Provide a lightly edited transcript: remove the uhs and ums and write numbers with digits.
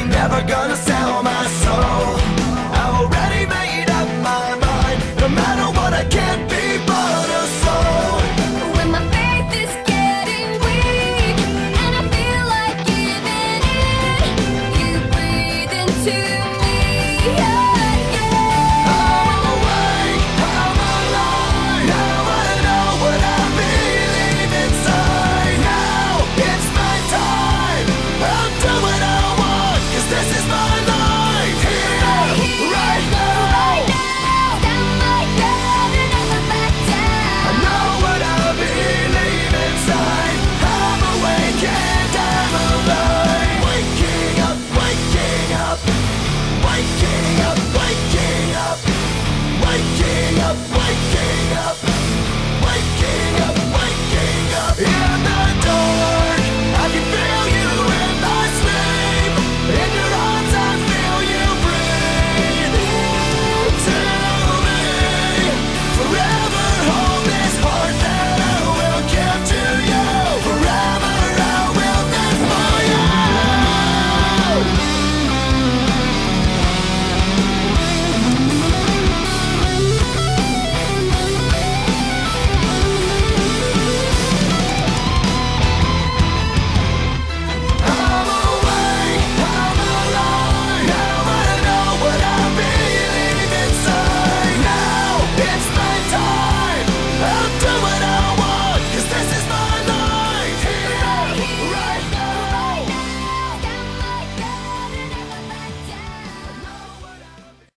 ain't never gonna sell my soul. I've already made up my mind. No matter what, I can't be but a soul. When my faith is getting weak and I feel like giving in, you breathe into me again. I'm awake, I'm alive. Now I know what I believe inside. Now it's my time. I'll do what I want, 'cause this is my life.